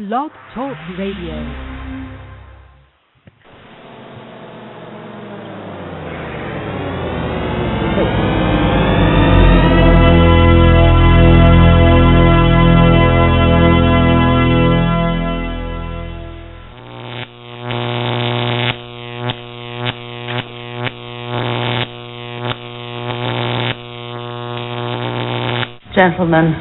Blog Talk Radio. Gentlemen,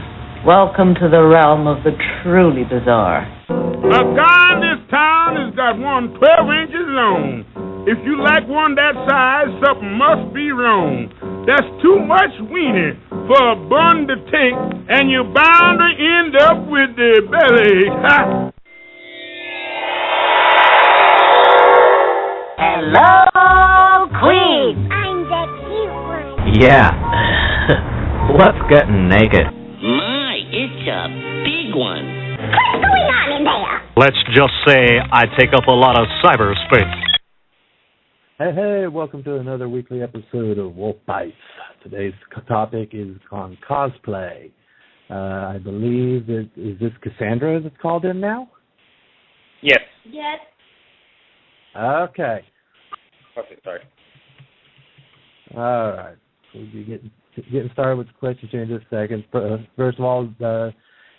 welcome to the realm of the truly bizarre. A guy in this town has got one 12 inches long. If you like one that size, something must be wrong. That's too much weenie for a bun to take, and you're bound to end up with the belly. Ha! Hello, Queen! I'm the cute one. Yeah. What's getting naked? My, it's a big one. What's going on in there? Let's just say I take up a lot of cyberspace. Hey, welcome to another weekly episode of Bytes. Today's topic is on cosplay. I believe, is this Cassandra that's called in now? Yes. Yes. Okay. Okay, sorry. All right. We'll be getting started with the questions here in just a second. First of all,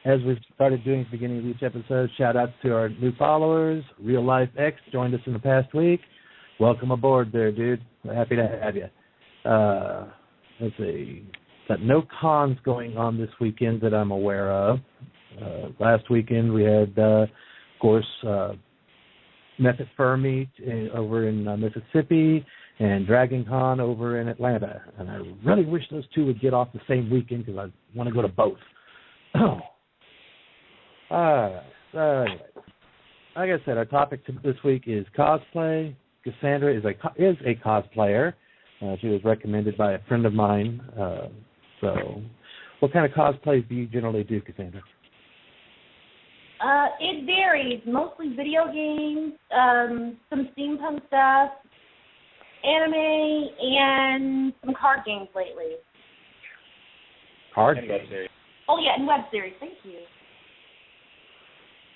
as we've started doing at the beginning of each episode, shout out to our new followers. Real LifeX joined us in the past week. Welcome aboard there, dude. We're happy to have you. Let's see. Got no cons going on this weekend that I'm aware of. Last weekend we had, of course, Method Fur Meet over in Mississippi and Dragon Con over in Atlanta. And I really wish those two would get off the same weekend because I want to go to both. Anyway, like I said, our topic this week is cosplay. Cassandra is a cosplayer. She was recommended by a friend of mine. So what kind of cosplays do you generally do, Cassandra? It varies. Mostly video games, some steampunk stuff, anime, and some card games lately. Card And games? web series. Oh, yeah, and web series. Thank you.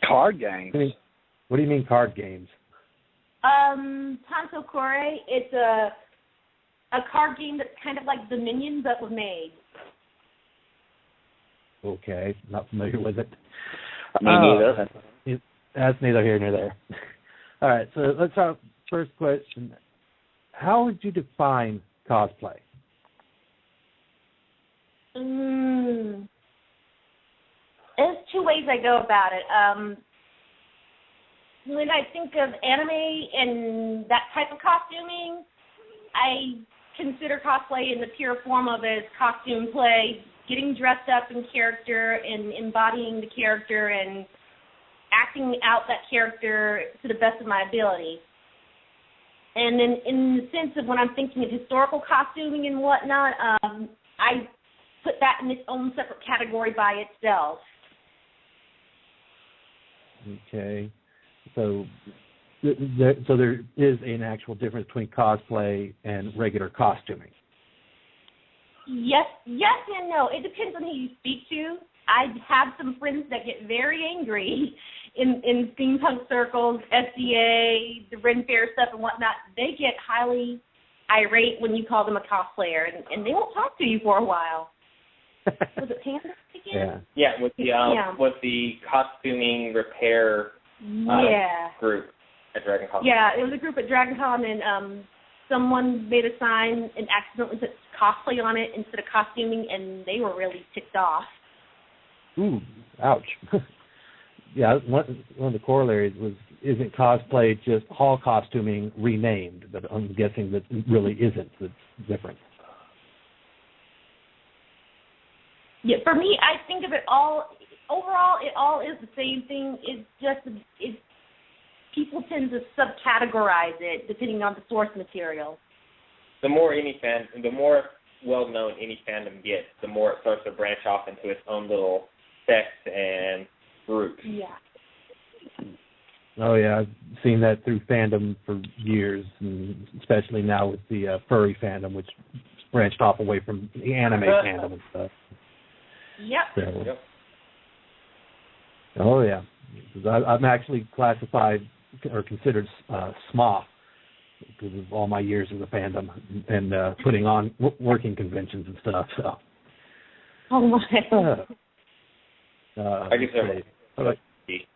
Card games. What do you mean card games? Tanto Core. It's a card game that's kind of like Dominion, but with maids. Okay, not familiar with it. Me neither. That's neither here nor there. All right, so let's start. First question: how would you define cosplay? There's two ways I go about it. When I think of anime and that type of costuming, I consider cosplay in the pure form of as costume play, getting dressed up in character and embodying the character and acting out that character to the best of my ability. And then in the sense of when I'm thinking of historical costuming and whatnot, I put that in its own separate category by itself. Okay, so there is an actual difference between cosplay and regular costuming. Yes and no. It depends on who you speak to. I have some friends that get very angry in steampunk circles, SDA, the Ren Fair stuff and whatnot. They get highly irate when you call them a cosplayer, and they won't talk to you for a while. Was it Panda again? Yeah, with the costuming repair group at Dragon Con. Yeah, it was a group at Dragon Con, and someone made a sign and accidentally put cosplay on it instead of costuming, and they were really ticked off. Ooh, ouch. Yeah, one of the corollaries was, isn't cosplay just hall costuming renamed? But I'm guessing that really isn't. It's different. Yeah, for me, I think of it all, overall, it all is the same thing. It's people tend to subcategorize it depending on the source material. The more well-known any fandom gets, the more it starts to branch off into its own little sects and groups. Yeah. Oh, yeah, I've seen that through fandom for years, and especially now with the furry fandom, which branched off away from the anime fandom and stuff. Yep. So, oh, yeah. Because I'm actually classified or considered SMA because of all my years in the fandom and putting on working conventions and stuff. So. Oh my. I guess let's see.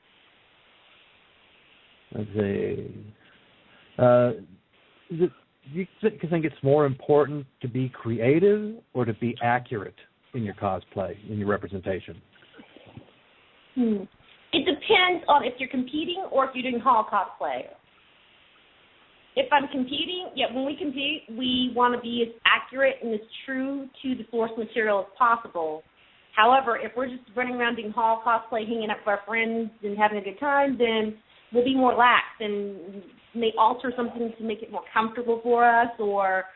Do you think it's more important to be creative or to be accurate in your cosplay, in your representation? It depends on if you're competing or if you're doing hall cosplay. If I'm competing, when we compete, we want to be as accurate and as true to the source material as possible. However, if we're just running around doing hall cosplay, hanging out with our friends and having a good time, then we'll be more lax and may alter something to make it more comfortable for us, or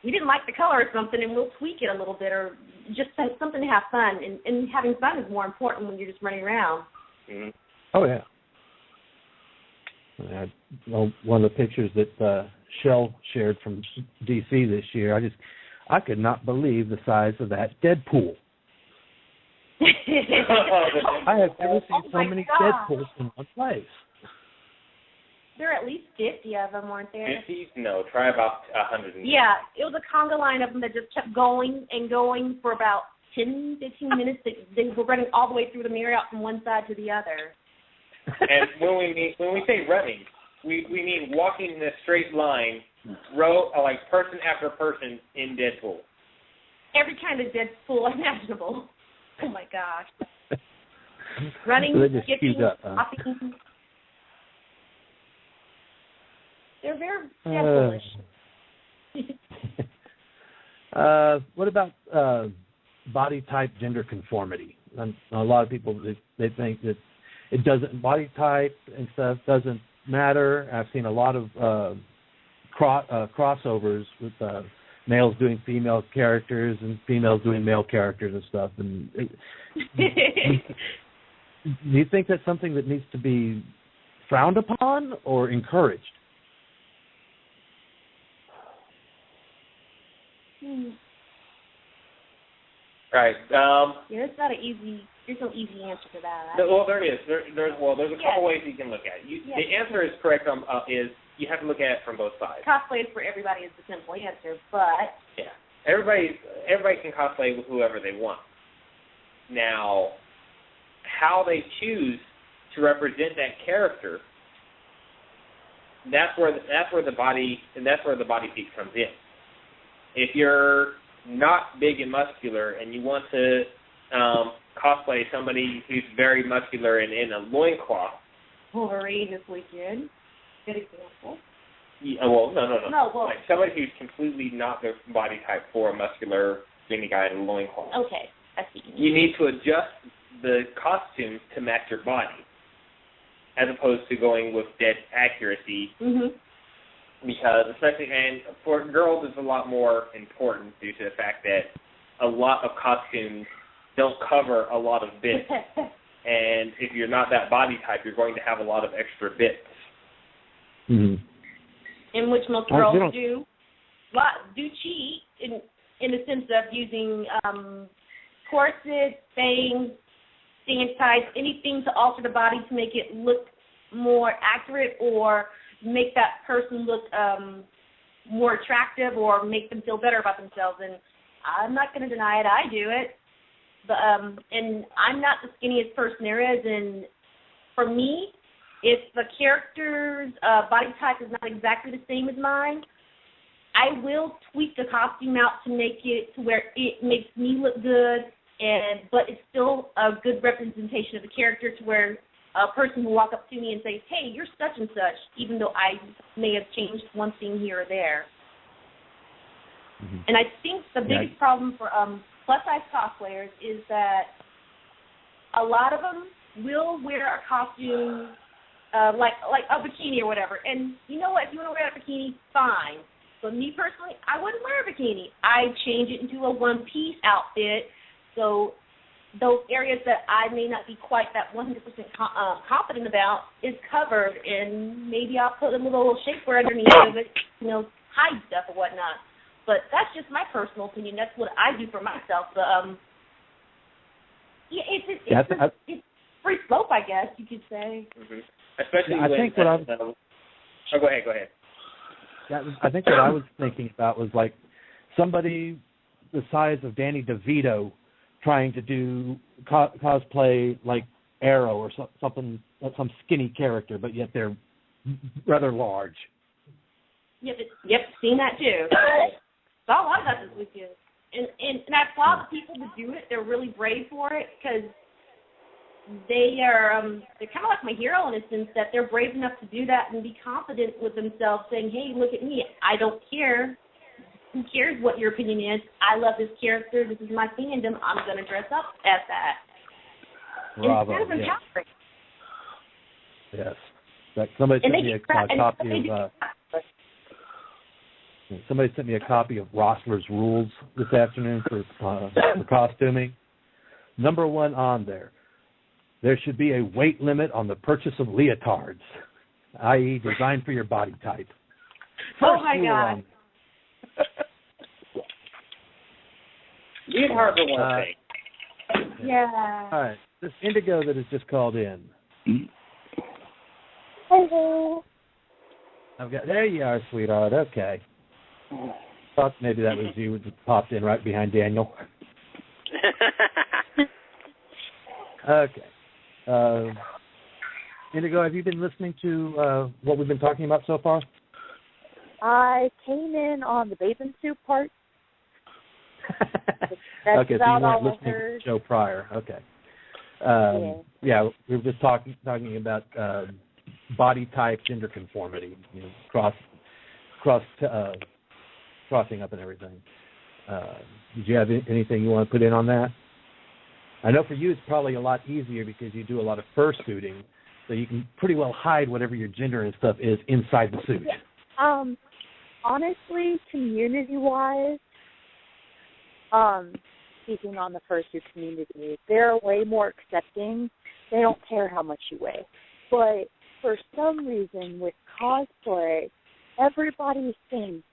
we didn't like the color or something and we'll tweak it a little bit, or just something to have fun. And having fun is more important when you're just running around. Mm-hmm. Oh, yeah. One of the pictures that Shell shared from DC this year, I could not believe the size of that Deadpool. I have never seen so many Deadpools in one place. There are at least 50 of them, weren't there? 50? No, try about 100. Yeah, it was a conga line of them that just kept going and going for about 10, 15 minutes. They were running all the way through the mirror out from one side to the other. And when we say running, we mean walking in a straight line, like person after person in Deadpool. Every kind of Deadpool imaginable. Oh my gosh. Running, so skipping, hopping. They're very Deadpoolish. What about body type, gender conformity? A lot of people, they think that it doesn't, body type and stuff doesn't matter. I've seen a lot of crossovers with males doing female characters and females doing male characters and stuff. And do you think that's something that needs to be frowned upon or encouraged? Right. There's no easy answer to that. Well, there is. There's a couple ways you can look at it. The answer is correct. Is you have to look at it from both sides. Cosplay is for everybody is the simple answer, but everybody can cosplay with whoever they want. Now, how they choose to represent that character, that's where the body piece comes in. If you're not big and muscular and you want to cosplay somebody who's very muscular and in a loincloth. Wolverine this weekend. Good example. Yeah, well, no. Well, like somebody who's completely not the body type for a muscular skinny guy in a loincloth. Okay, I see. You need to adjust the costume to match your body, as opposed to going with dead accuracy. Mm-hmm. Because and for girls it's a lot more important due to the fact that a lot of costumes don't cover a lot of bits. And if you're not that body type, you're going to have a lot of extra bits. Mm-hmm. In which most girls do cheat in the sense of using corsets, bangs, stand tights, anything to alter the body to make it look more accurate or make that person look more attractive or make them feel better about themselves. And I'm not going to deny it. I do it. But, and I'm not the skinniest person there is. And for me, if the character's body type is not exactly the same as mine, I will tweak the costume out to make it to where it makes me look good, but it's still a good representation of the character to where a person will walk up to me and say, hey, you're such and such, even though I may have changed one thing here or there. Mm-hmm. And I think the biggest problem for plus-size cosplayers is that a lot of them will wear a costume like a bikini or whatever. And you know what? If you want to wear a bikini, fine. But me personally, I wouldn't wear a bikini. I change it into a one-piece outfit. So those areas that I may not be quite that 100% confident about is covered, and maybe I'll put a little shapewear underneath of it, hide stuff or whatnot. But that's just my personal opinion. That's what I do for myself. But it's slippery slope, I guess you could say. Mm-hmm. Especially I when... think what I'm... Oh, go ahead. Yeah, I think what I was thinking about was like somebody the size of Danny DeVito trying to do cosplay like Arrow or something, some skinny character, but yet they're rather large. Yep, seen that too. Saw a lot of that this weekend. And I applaud the people that do it. They're really brave for it because they're kind of like my hero in a sense that they're brave enough to do that and be confident with themselves, saying, "Hey, look at me. I don't care. Who cares what your opinion is? I love this character. This is my fandom. I'm going to dress up as that." Bravo! And it's kind of empowering. Yes. Like somebody sent me a copy of. Somebody sent me a copy of Rossler's Rules this afternoon for costuming. Number 1 on there. There should be a weight limit on the purchase of leotards, i.e. designed for your body type. Oh, my God. Leotards are one thing. Yeah. All right. This Indigo that has just called in. Hello. There you are, sweetheart. Okay. Thought maybe that was you that popped in right behind Daniel. Okay. Indigo, have you been listening to what we've been talking about so far? I came in on the bathing suit part. Okay, so you weren't listening to the show prior. Okay. Yeah, we were just talking about body type, gender conformity, crossing up and everything. Did you have anything you want to put in on that? I know for you it's probably a lot easier because you do a lot of fursuiting, so you can pretty well hide whatever your gender and stuff is inside the suit. Yeah. Honestly, community-wise, speaking on the fursuit community, they're way more accepting. They don't care how much you weigh. But for some reason with cosplay, everybody thinks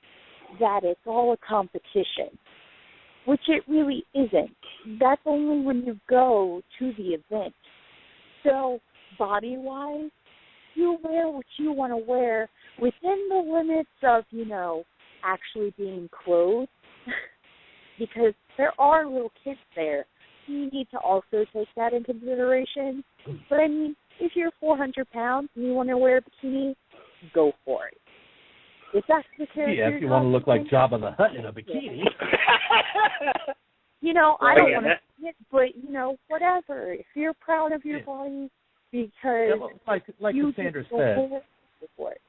that it's all a competition, which it really isn't. That's only when you go to the event. So body-wise, you wear what you want to wear within the limits of, actually being clothed, because there are little kids there. You need to also take that into consideration. But, I mean, if you're 400 pounds and you want to wear a bikini, go for it. If that's the character, yeah, if you want to look like Jabba the Hutt in a bikini. I don't want to see it, but, whatever. If you're proud of your body, because like Cassandra said. For it.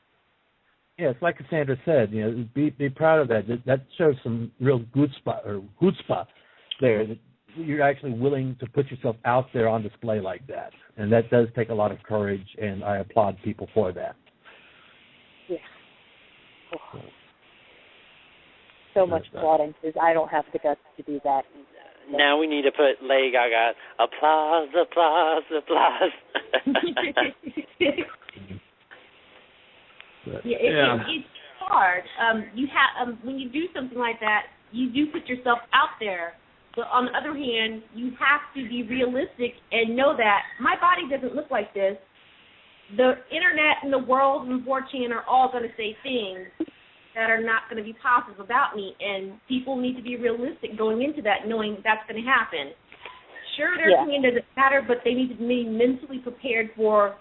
Yeah, it's like Cassandra said, be proud of that. That shows some real chutzpah there, that you're actually willing to put yourself out there on display like that. And that does take a lot of courage, and I applaud people for that. Yeah. Oh. So much applauding, because I don't have the guts to do that. Now we need to put Lady Gaga, applause, applause, applause. It's hard. You have when you do something like that, you do put yourself out there. But on the other hand, you have to be realistic and know that my body doesn't look like this. The internet and the world and 4chan are all going to say things that are not going to be positive about me, and people need to be realistic going into that, knowing that's going to happen. Sure, their opinion doesn't matter, but they need to be mentally prepared for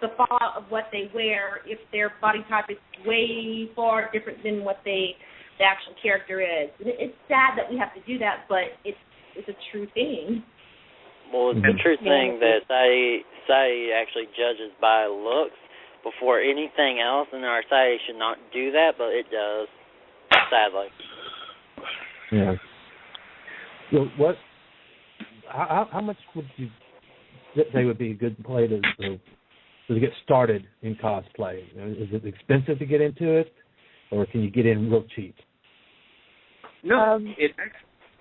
the fallout of what they wear if their body type is way far different than what the actual character is. And it's sad that we have to do that, but it's a true thing. Well, it's a true thing that society actually judges by looks before anything else, and our society should not do that, but it does, sadly. Yeah. So how much would you say would be a good play to get started in cosplay? Is it expensive to get into it, or can you get in real cheap? No,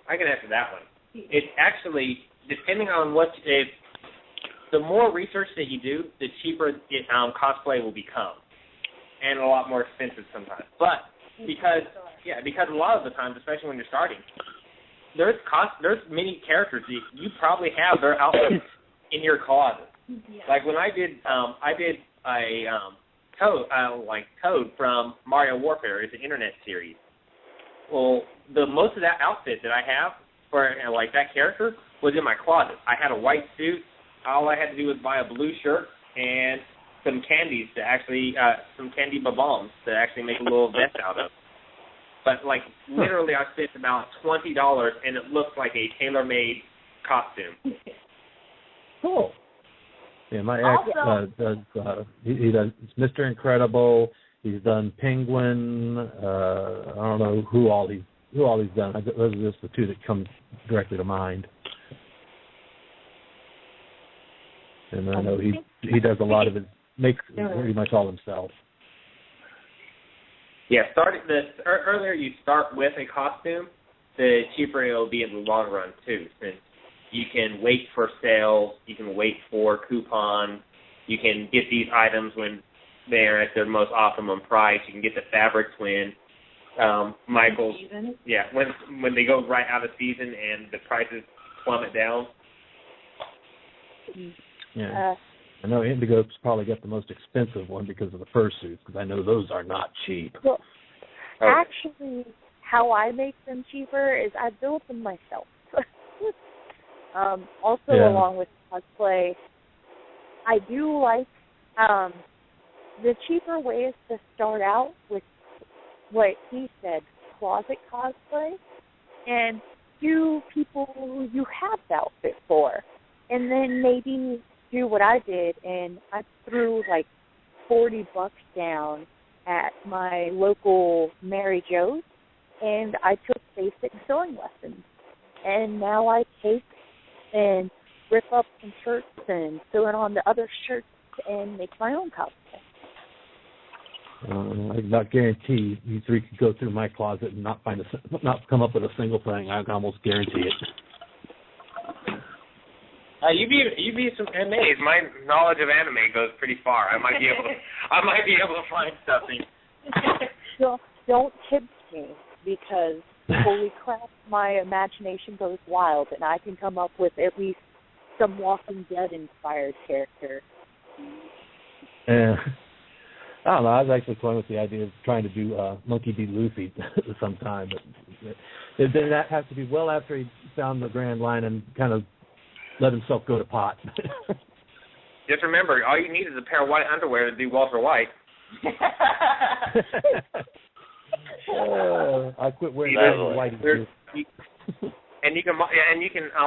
I can answer that one. It's actually, depending on the more research that you do, the cheaper cosplay will become, and a lot more expensive sometimes. But because a lot of the times, especially when you're starting, there's many characters that you probably have their outfits in your closet. Like when I did a Toad from Mario Warfare. It's an internet series. Well, most of that outfit that I have for like that character was in my closet. I had a white suit. All I had to do was buy a blue shirt and some candies to actually, some candy bombs to actually make a little vest out of. But like literally, I spent about $20, and it looked like a tailor-made costume. Cool. Yeah, my ex does. He does Mr. Incredible. He's done Penguin. I don't know who all he's done. Those are just the two that come directly to mind. And I know he does a lot of it. Makes pretty much all himself. Yeah, earlier you start with a costume, the cheaper it will be in the long run too. Since you can wait for sales, you can wait for coupons, you can get these items when they're at their most optimum price. You can get the fabrics when Michael's when they go right out of season and the prices plummet down. Yeah. I know Indigo's probably got the most expensive one because of the fursuits, because I know those are not cheap. Well, actually, how I make them cheaper is I build them myself. Along with cosplay, I do like the cheaper way is to start out with what he said, closet cosplay, and do people who you have the outfit for, and then maybe do what I did, and I threw like $40 down at my local Mary Jo's, and I took basic sewing lessons, and now I take and rip up some shirts and sew it on the other shirts and make my own cosplay. I not guarantee you three could go through my closet and not come up with a single thing. I can almost guarantee it. You'd be amazed. My knowledge of anime goes pretty far. I might be able to find something. Don't tempt me, because holy crap, my imagination goes wild, and I can come up with at least some Walking Dead inspired character. I don't know. I was actually toying with the idea of trying to do Monkey D. Luffy sometime, but then that has to be well after he found the Grand Line and kind of let himself go to pot. Just remember, all you need is a pair of white underwear to do Walter White. I quit wearing white. And you can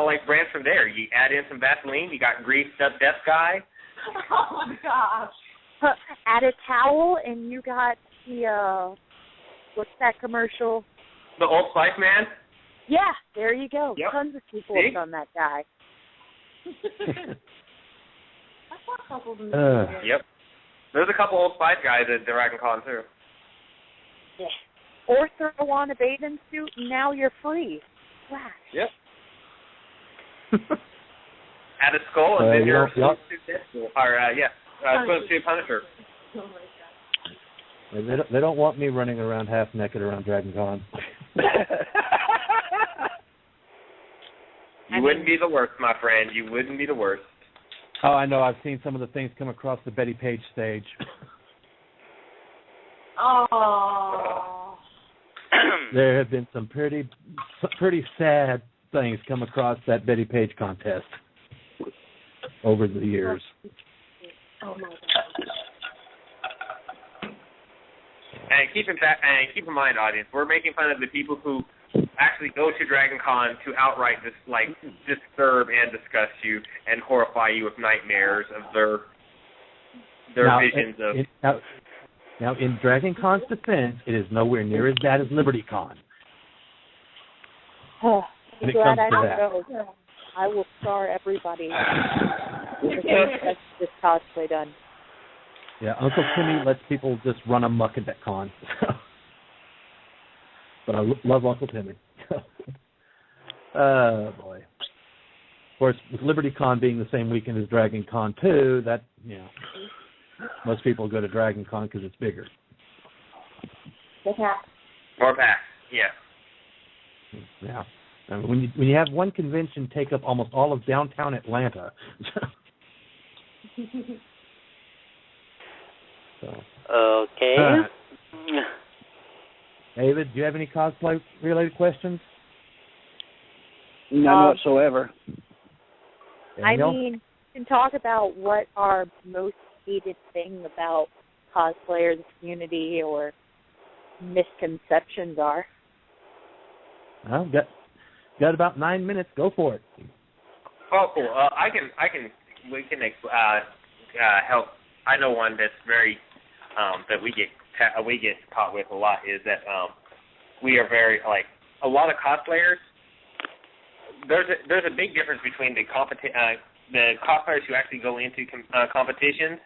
like branch from there. You add in some Vaseline. You got greased up deaf guy. Oh my gosh! Add a towel, and you got the what's that commercial? The Old Spice Man. Yeah, there you go. Yep. Tons of people have done that guy. Yep. There's a couple Old Spice guys at Dragon Con too. Yeah. Or throw on a bathing suit and now you're free. Flash. Yep. Add a skull and then you're swimsuit Punisher. They don't want me running around half naked around Dragon Con. You wouldn't be the worst, my friend. You wouldn't be the worst. Oh, I know. I've seen some of the things come across the Betty Page stage. Oh. There have been some pretty sad things come across that Betty Page contest over the years. Oh my God. And keep in mind, audience, we're making fun of the people who actually go to Dragon Con to outright disturb and disgust you and horrify you with nightmares of their visions of. Now, in Dragon Con's defense, it is nowhere near as bad as Liberty Con. I'm glad I don't know. I will star everybody to get this cosplay done. Yeah, Uncle Timmy lets people just run amok at that con. But I love Uncle Timmy. Oh, boy. Of course, with Liberty Con being the same weekend as Dragon Con 2, that, most people go to Dragon Con because it's bigger. More packs, yeah. Yeah. I mean, when you have one convention take up almost all of downtown Atlanta, So. Okay. David, do you have any cosplay-related questions? None whatsoever. Daniel? I mean, you can talk about what our most hated thing about cosplay or the community or misconceptions are. Well, got about 9 minutes. Go for it. Oh, cool. We can help. I know one that's very that we get caught with a lot is that we are very a lot of cosplayers. There's a big difference between the cosplayers who actually go into competitions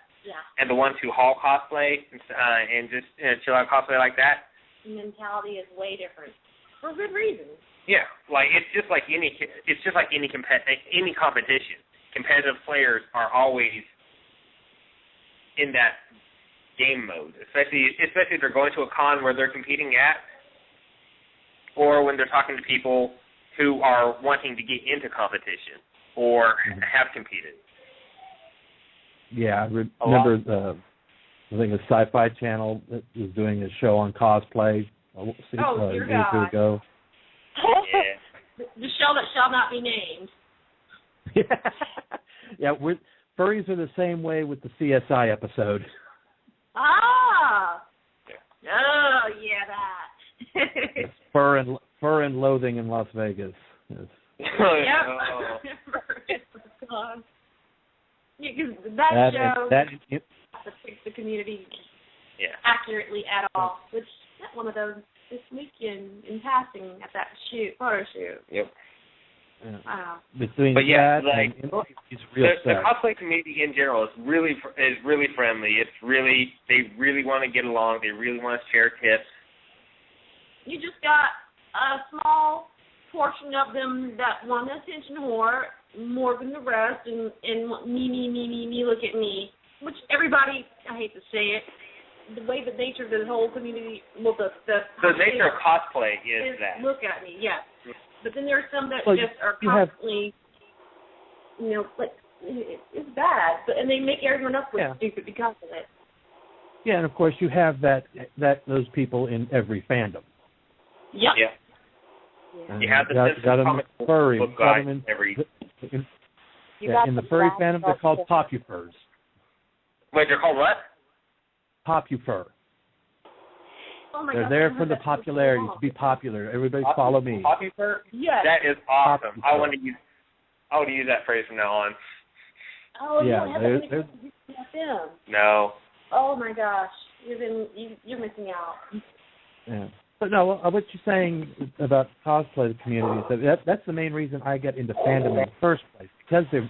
and the ones who haul cosplay and just chill out cosplay like that. The mentality is way different for good reason. Yeah, it's just like any competition. Competitive players are always in that game mode, especially if they're going to a con where they're competing at, or when they're talking to people who are wanting to get into competition or have competed. Yeah, I remember I think the Sci-Fi Channel that was doing a show on cosplay a year ago. Yeah. The show that shall not be named. Yeah, furries are the same way with the CSI episode. Ah! Oh, yeah, that. Fur and loathing in Las Vegas. Yes. Yep. Because that show doesn't depict the community accurately at all. Which is one of those this weekend in passing at that photo shoot. Yep. Yeah. The cosplay community in general is really friendly. They really want to get along. They really want to share tips. You just got a small portion of them that want attention whore more than the rest, and me, look at me. Which everybody, I hate to say it, the way the nature of the whole community, the nature of cosplay is that. Look at me, yes. But then there are some that just are constantly, it's bad. And they make everyone else look stupid because of it. Yeah, and of course you have those people in every fandom. Yep. Yeah. You have the got them furry. In the furry fandom, they're called popufurs. Wait, they're called what? Popufur. Oh my They're God, there for the popularity, to be popular. Everybody follow me. Popufur? Yes. That is awesome. Popufur. I want to use that phrase from now on. Oh, yeah. No. Oh my gosh, you're missing out. Yeah. But no, what you're saying about cosplay communities, that's the main reason I get into fandom in the first place, because the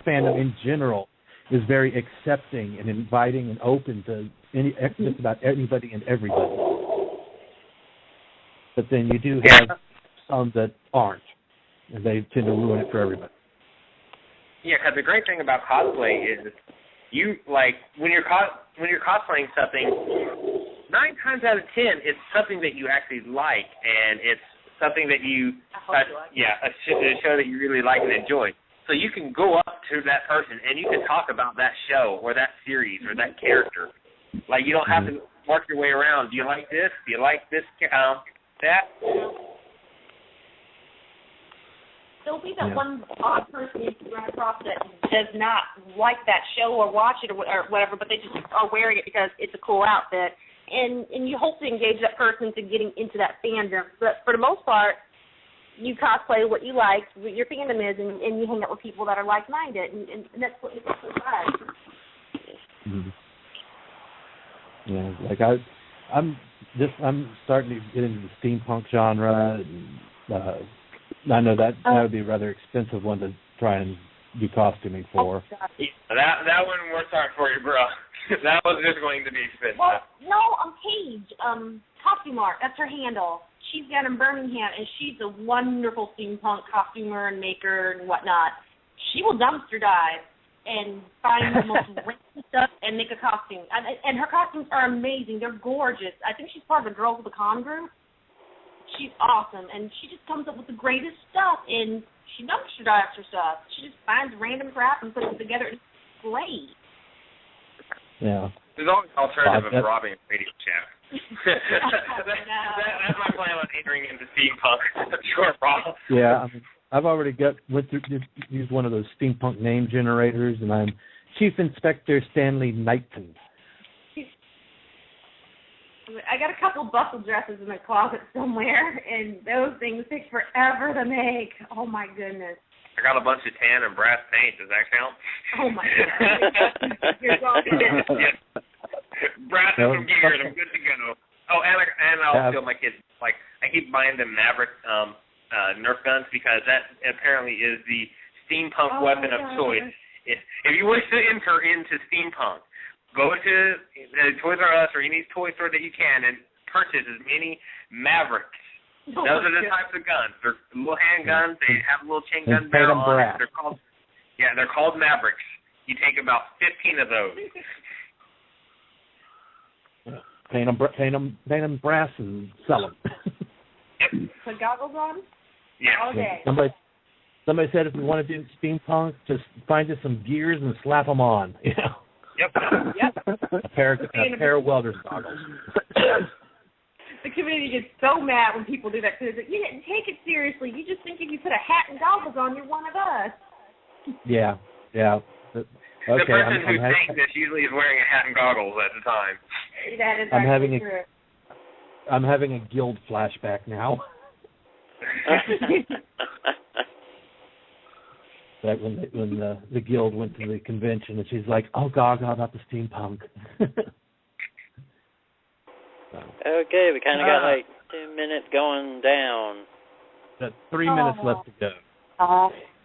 fandom in general is very accepting and inviting and open to just about anybody and everybody. But then you do have some that aren't, and they tend to ruin it for everybody. Yeah, because the great thing about cosplay is when you're cosplaying something, 9 times out of 10, it's something that you actually like, and it's something that you, a show that you really like and enjoy. So you can go up to that person and you can talk about that show or that series or that character. You don't have to work your way around. Do you like this? Do you like this? That? There'll be that one odd person you run across that does not like that show or watch it or whatever, but they just are wearing it because it's a cool outfit. And you hope to engage that person into getting into that fandom. But for the most part, you cosplay what you like, what your fandom is, and you hang out with people that are like-minded, and that's what makes it so fun. Mm-hmm. Yeah, I'm starting to get into the steampunk genre, and I know that would be a rather expensive one to try and do costuming for. That one we're sorry for you, bro. That was just going to be expensive. Well, no, Paige, Costume Art, that's her handle. She's down in Birmingham, and she's a wonderful steampunk costumer and maker and whatnot. She will dumpster dive and find the most random stuff and make a costume. And her costumes are amazing. They're gorgeous. I think she's part of the Girls of the Con group. She's awesome, and she just comes up with the greatest stuff, and she dumpster dives her stuff. She just finds random crap and puts it together. It's late. Yeah. There's always an alternative Well, of robbing a radio shack. That's my plan on entering into steampunk. Sure, Rob. Yeah, I mean, I've already used one of those steampunk name generators, and I'm Chief Inspector Stanley Knighton. I got a couple bustle dresses in the closet somewhere, and those things take forever to make. Oh, my goodness. I got a bunch of tan and brass paint. Does that count? Oh, my God. You're welcome. Yes. Brass and some gears. I'm good to go. Oh, and I'll steal my kids. Like, I keep buying them Maverick Nerf guns because that apparently is the steampunk weapon of choice. If you wish to enter into steampunk, go to Toys R Us or any toy store that you can and purchase as many Mavericks. Those are the types of guns. They're little handguns. They have a little chain gun barrel on it. They're called Mavericks. You take about 15 of those. Paint them brass and sell them. Put goggles on? Yeah. All day. Somebody said if we want to do steampunk, just find us some gears and slap them on. You know. Yep. A pair of welder's goggles. The community gets so mad when people do that because you didn't take it seriously. You just think if you put a hat and goggles on, you're one of us. Yeah. The person who thinks this usually is wearing a hat and goggles at the time. That is actually true. I'm having a guild flashback now. That when the guild went to the convention and she's like, "Oh God, about the steampunk." Okay, we kind of got like 2 minutes going down. Got 3 minutes left to go.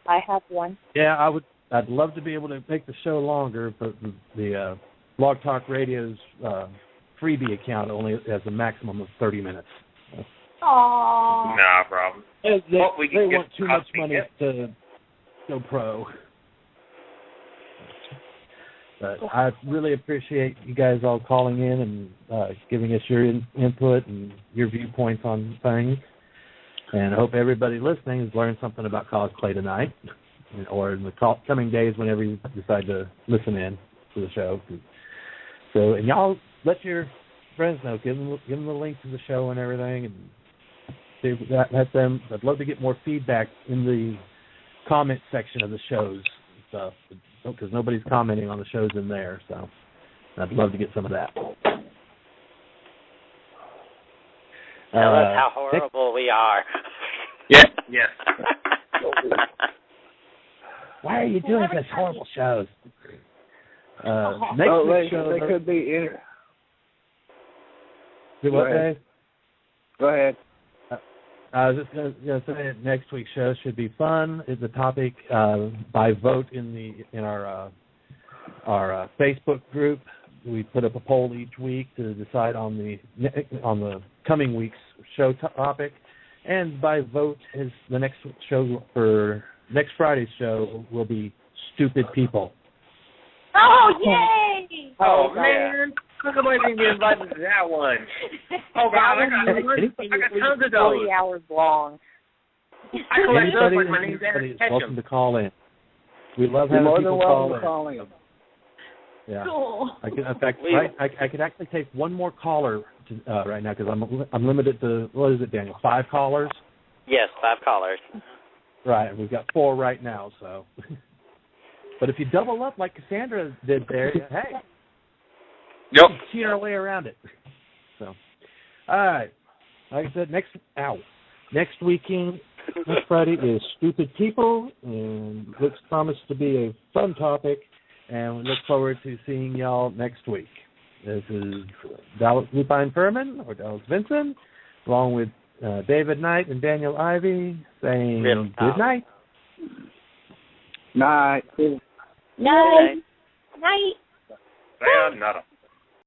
I have one. Yeah, I'd love to be able to make the show longer, but the Blog Talk Radio's freebie account only has a maximum of 30 minutes. Aww. Nah, problem. They want too much money to go pro. But I really appreciate you guys all calling in and giving us your input and your viewpoints on things. And I hope everybody listening has learned something about cosplay tonight, or in the coming days whenever you decide to listen in to the show. So, and y'all let your friends know. Give them the link to the show and everything, and let them. I'd love to get more feedback in the comment section of the shows and stuff, because nobody's commenting on the shows in there. So, I'd love to get some of that. Tell us how horrible we are. Yes. Why are you doing such horrible shows? Next week's show, they could be in. Do what, Dave? Go ahead. I was just going to say next week's show should be fun. Is the topic by vote in our Facebook group. We put up a poll each week to decide on the coming week's show topic, and by vote is the next show for next Friday's show will be stupid people. Oh yay! Oh man, how come I didn't get invited to that one? Oh God, I got tons of those. 40 hours long. Anybody is welcome to call in. We love having people call in. Yeah. Cool. I could actually take one more caller right now because I'm limited to, what is it, Daniel? 5 callers? Yes, 5 callers. Right. We've got 4 right now. So, but if you double up like Cassandra did there, hey, yep, cheat our way around it. So, all right. Like I said, next Friday is stupid people, and looks promised to be a fun topic. And we look forward to seeing y'all next week. This is Dallas Lupine Furman, or Dallas Vinson, along with David Knight and Daniel Ivey, saying good night. Night. Night. Night. Sayonara.